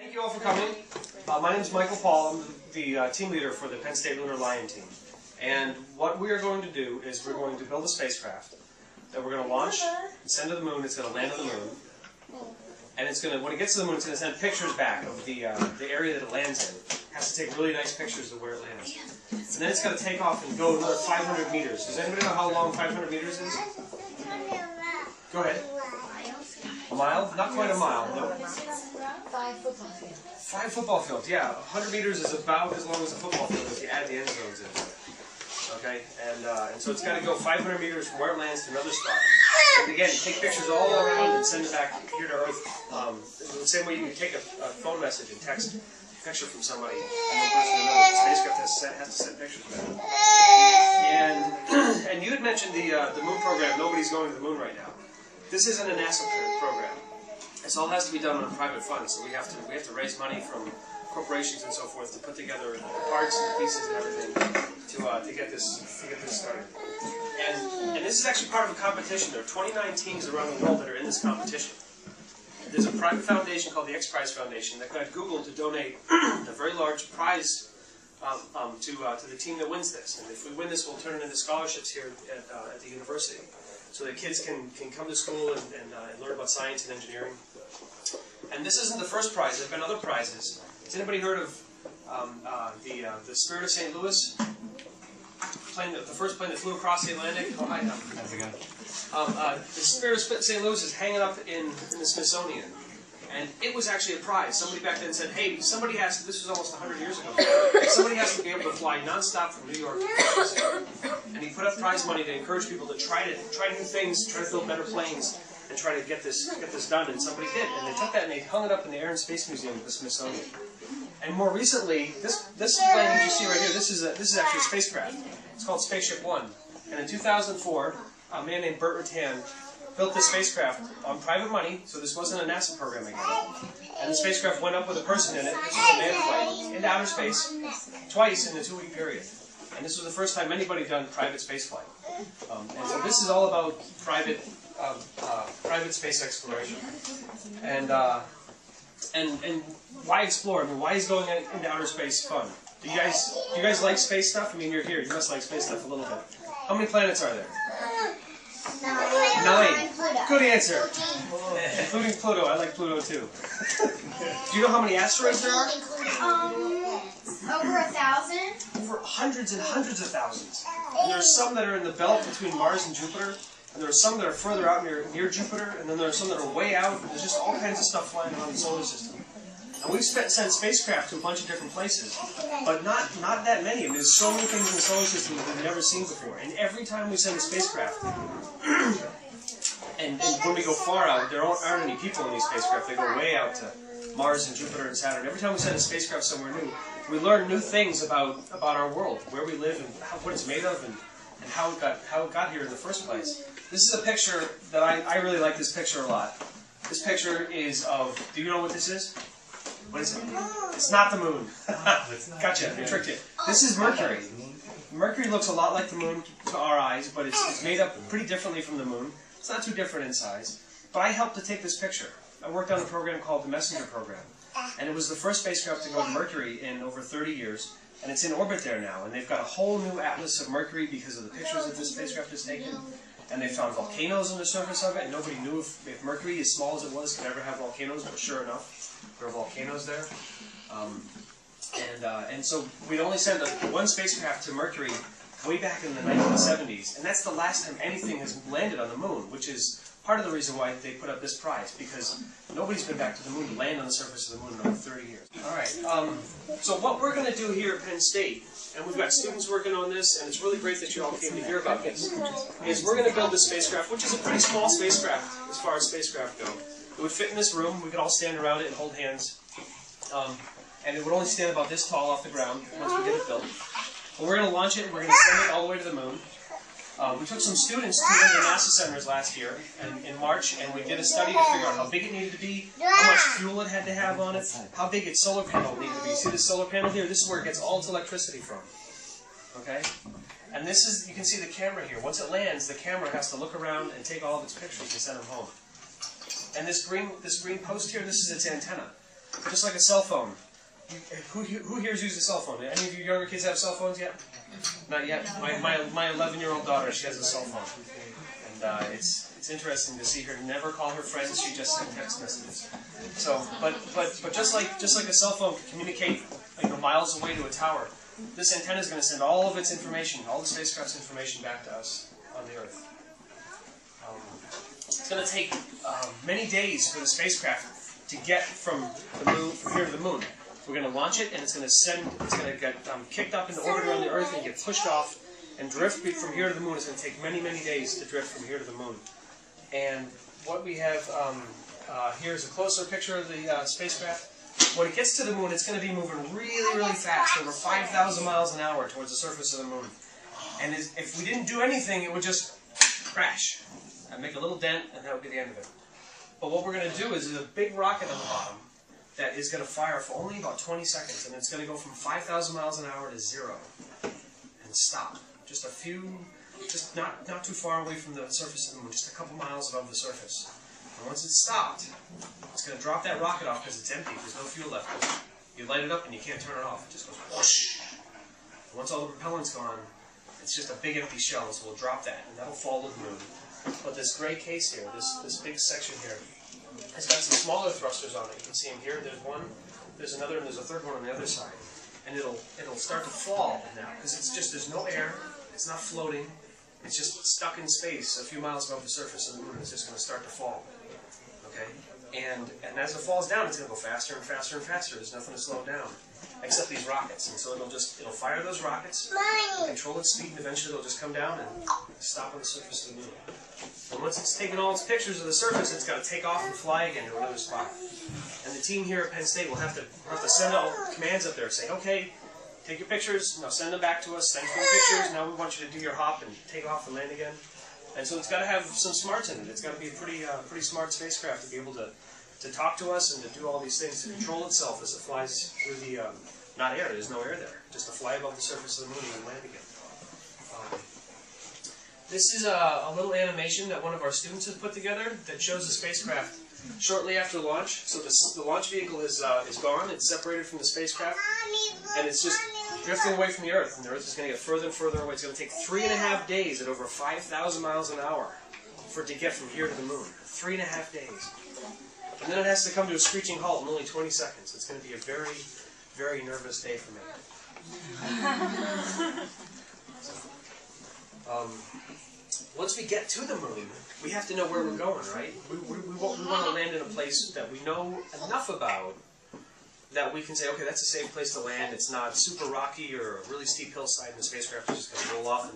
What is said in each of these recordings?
Thank you all for coming. My name is Michael Paul. I'm the team leader for the Penn State Lunar Lion team. And what we are going to do is we're going to build a spacecraft that we're going to launch and send to the moon. It's going to land on the moon. And it's going to, when it gets to the moon, it's going to send pictures back of the area that it lands in. It has to take really nice pictures of where it lands. And then it's going to take off and go another 500 meters. Does anybody know how long 500 meters is? Go ahead. A mile? Not quite a mile. No. 5 football fields. 5 football fields, yeah. 100 meters is about as long as a football field if you add the end zones in. Okay, and so it's got to go 500 meters from where it lands to another spot. And again, take pictures all around and send it back here to Earth. The same way you can take a phone message and text a picture from somebody, and one person to another. The spacecraft has to send pictures back. And you had mentioned the moon program. Nobody's going to the moon right now. This isn't a NASA program. This all has to be done on private funds, so we have to raise money from corporations and so forth to put together the parts and the pieces and everything to get this started. And this is actually part of a competition. There are 29 teams around the world that are in this competition. There's a private foundation called the X Prize Foundation that got Google to donate a very large prize to the team that wins this. And if we win this, we'll turn it into scholarships here at the university, so that kids can come to school and learn about science and engineering. And this isn't the first prize. There have been other prizes. Has anybody heard of the Spirit of St. Louis? Plane, the first plane that flew across the Atlantic? Oh, hi, now. How's it going? The Spirit of St. Louis is hanging up in the Smithsonian. And it was actually a prize. Somebody back then said, hey, somebody has to, this was almost 100 years ago, somebody has to be able to fly nonstop from New York to Paris. And he put up prize money to encourage people to try new things, try to build better planes, and try to get this done. And somebody did. And they took that and they hung it up in the Air and Space Museum at the Smithsonian. And more recently, this plane that you see right here, this is actually a spacecraft. It's called Spaceship One. And in 2004, a man named Burt Rutan built this spacecraft on private money, so this wasn't a NASA program again. And the spacecraft went up with a person in it. This was a manned flight into outer space twice in a 2-week period. And this was the first time anybody had done private spaceflight. And so this is all about private space exploration. And why explore? I mean, why is going into outer space fun? Do you guys like space stuff? I mean, you're here. You must like space stuff a little bit. How many planets are there? 9. Good answer. Including Pluto. I like Pluto too. Do you know how many asteroids there are? Over 1,000. Over hundreds and hundreds of thousands. And there are some that are in the belt between Mars and Jupiter, and there are some that are further out near Jupiter, and then there are some that are way out. There's just all kinds of stuff flying around the solar system. And we've sent spacecraft to a bunch of different places, but not that many. I mean, there's so many things in the solar system that we've never seen before. And every time we send a spacecraft, and when we go far out, there aren't any people in these spacecraft. They go way out to Mars and Jupiter and Saturn. Every time we send a spacecraft somewhere new, we learn new things about our world, where we live, and what it's made of, and how it got here in the first place. This is a picture that I really like. This picture a lot. This picture is of. Do you know what this is? What is it? It's not the moon. Gotcha, I tricked you. This is Mercury. Mercury looks a lot like the moon to our eyes, but it's made up pretty differently from the moon. It's not too different in size. But I helped to take this picture. I worked on a program called the Messenger program. And it was the first spacecraft to go to Mercury in over 30 years. And it's in orbit there now. And they've got a whole new atlas of Mercury because of the pictures that this spacecraft has taken. And they found volcanoes on the surface of it. And nobody knew if Mercury, as small as it was, could ever have volcanoes. But sure enough, there are volcanoes there. And so we'd only sent one spacecraft to Mercury way back in the 1970s. And that's the last time anything has landed on the moon, which is part of the reason why they put up this prize, because nobody's been back to the moon to land on the surface of the moon in over 30 years. All right. So what we're going to do here at Penn State, and we've got students working on this, and it's really great that you all came to hear about this, is we're going to build this spacecraft, which is a pretty small spacecraft as far as spacecraft go. It would fit in this room. We could all stand around it and hold hands. And it would only stand about this tall off the ground once we get it built. But we're going to launch it, and we're going to send it all the way to the moon. We took some students to one of the NASA centers last year, in March, and we did a study to figure out how big it needed to be, how much fuel it had to have on it, how big its solar panel needed to be. See this solar panel here? This is where it gets all its electricity from. Okay? And this is, you can see the camera here. Once it lands, the camera has to look around and take all of its pictures and send them home. And this green post here, this is its antenna. just like a cell phone. Who here has used a cell phone? Any of you younger kids have cell phones yet? Not yet. My 11-year-old daughter, she has a cell phone, and it's interesting to see her never call her friends. She just sends text messages. So, but just like a cell phone can communicate miles away to a tower, this antenna is going to send all of its information, all the spacecraft's information, back to us on the Earth. It's going to take many days for the spacecraft to get from the moon, from here to the moon. We're going to launch it, and it's going to get kicked up into orbit around the Earth and get pushed off and drift from here to the moon. It's going to take many, many days to drift from here to the moon. And what we have here is a closer picture of the spacecraft. When it gets to the moon, it's going to be moving really, really fast, over 5,000 miles an hour towards the surface of the moon. And if we didn't do anything, it would just crash and make a little dent, and that would be the end of it. But what we're going to do is there's a big rocket on the bottom that is going to fire for only about 20 seconds, and it's going to go from 5,000 miles an hour to 0 and stop. Just a few, just not too far away from the surface of the moon, just a couple miles above the surface. And once it's stopped, it's going to drop that rocket off because it's empty. There's no fuel left. You light it up and you can't turn it off. It just goes whoosh. And once all the propellant's gone, it's just a big empty shell, so we'll drop that, and that'll fall to the moon. But this gray case here, this big section here, has got some smaller thrusters on it. You can see them here. There's one, there's another, and there's a third one on the other side. And it'll start to fall now because there's no air. It's not floating. It's just stuck in space a few miles above the surface of the moon. It's just going to start to fall. Okay? And as it falls down, it's going to go faster and faster and faster. There's nothing to slow it down except these rockets. And so it'll fire those rockets, control its speed, and eventually it'll just come down and stop on the surface of the moon. And once it's taken all its pictures of the surface, it's got to take off and fly again to another spot. And the team here at Penn State will have to send out commands up there and say, okay, take your pictures, now send them back to us, thanks for the pictures, now we want you to do your hop and take off and land again. And so it's got to have some smarts in it. It's got to be a pretty smart spacecraft to be able to talk to us and to do all these things, to control itself as it flies through the, not air, there's no air there, just to fly above the surface of the moon and land again. This is a little animation that one of our students has put together that shows the spacecraft shortly after launch. So the launch vehicle is gone, it's separated from the spacecraft, and it's just drifting away from the Earth, and the Earth is going to get further and further away. It's going to take 3.5 days at over 5,000 miles an hour for it to get from here to the moon. 3.5 days. And then it has to come to a screeching halt in only 20 seconds. It's going to be a very, very nervous day for me. Once we get to the moon, we have to know where we're going, right? We want to land in a place that we know enough about that we can say, okay, that's a safe place to land. It's not super rocky or a really steep hillside, and the spacecraft is just going to roll off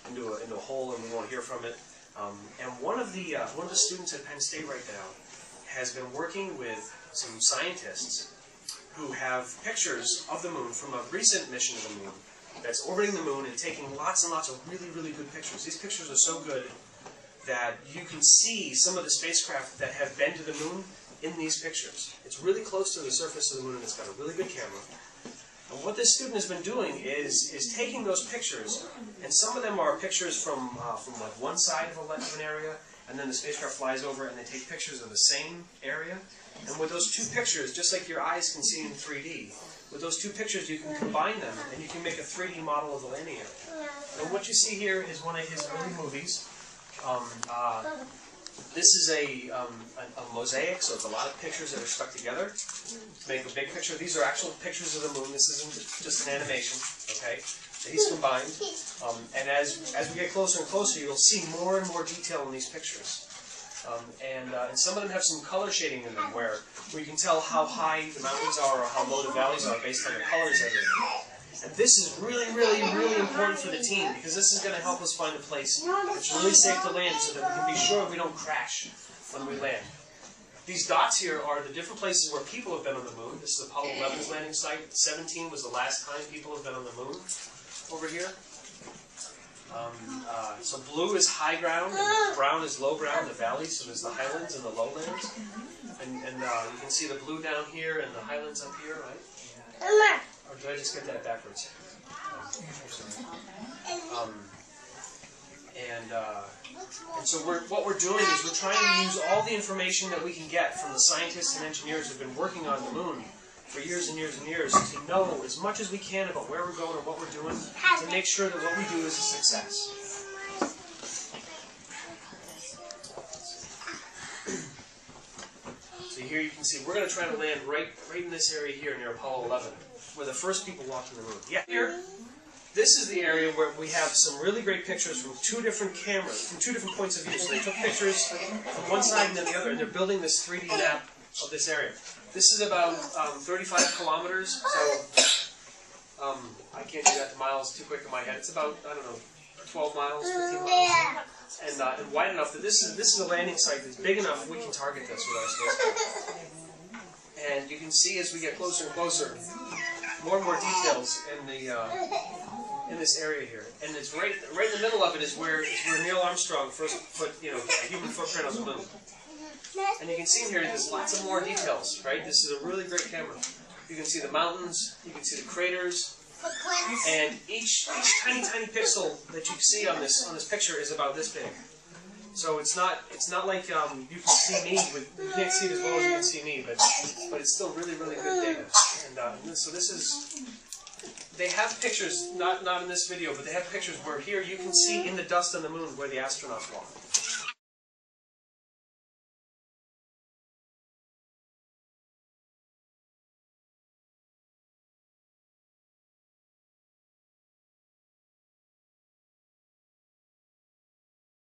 into a hole, and we won't hear from it. And one of the students at Penn State right now has been working with some scientists who have pictures of the moon from a recent mission to the moon that's orbiting the moon and taking lots and lots of really, really good pictures. These pictures are so good that you can see some of the spacecraft that have been to the moon in these pictures. It's really close to the surface of the moon, and it's got a really good camera. And what this student has been doing is taking those pictures, and some of them are pictures from like one side of an area, and then the spacecraft flies over and they take pictures of the same area. And with those two pictures, just like your eyes can see in 3D, with those two pictures you can combine them and you can make a 3D model of the landing area. And what you see here is one of his early movies. This is a mosaic, so it's a lot of pictures that are stuck together to make a big picture. These are actual pictures of the moon. This isn't just an animation, okay? He's combined. And as we get closer and closer, you'll see more and more detail in these pictures. And some of them have some color shading in them where you can tell how high the mountains are or how low the valleys are based on the colors that are in them. And this is really, really, really important for the team because this is going to help us find a place that's really safe to land so that we can be sure we don't crash when we land. These dots here are the different places where people have been on the moon. This is Apollo 11's landing site. 17 was the last time people have been on the moon over here. So blue is high ground, and brown is low ground, the valleys, so there's the highlands and the lowlands. And you can see the blue down here and the highlands up here, right? Or did I just get that backwards? And so what we're doing is we're trying to use all the information that we can get from the scientists and engineers who have been working on the moon for years and years and years to know as much as we can about where we're going and what we're doing to make sure that what we do is a success. So here you can see we're going to try to land right in this area here near Apollo 11, where the first people walked on the moon. Yeah, here. This is the area where we have some really great pictures from two different cameras, from two different points of view. So they took pictures from one side and then the other, and they're building this 3D map of this area. This is about 35 kilometers, so I can't do that to miles too quick in my head. It's about, I don't know, 12 miles, 15 miles, and wide enough that this is a landing site that's big enough we can target this with our spacecraft. And you can see as we get closer and closer, more and more details in this area here. And it's right in the middle of it is where Neil Armstrong first put a human footprint on the moon. And you can see in here there's lots of more details, right? This is a really great camera. You can see the mountains, you can see the craters, and each tiny pixel that you see on this picture is about this big. So it's not like you can see me, you can't see it as well as you can see me, but it's still really good data. And so this is, they have pictures, not in this video, but they have pictures where here you can see in the dust on the moon where the astronauts walk.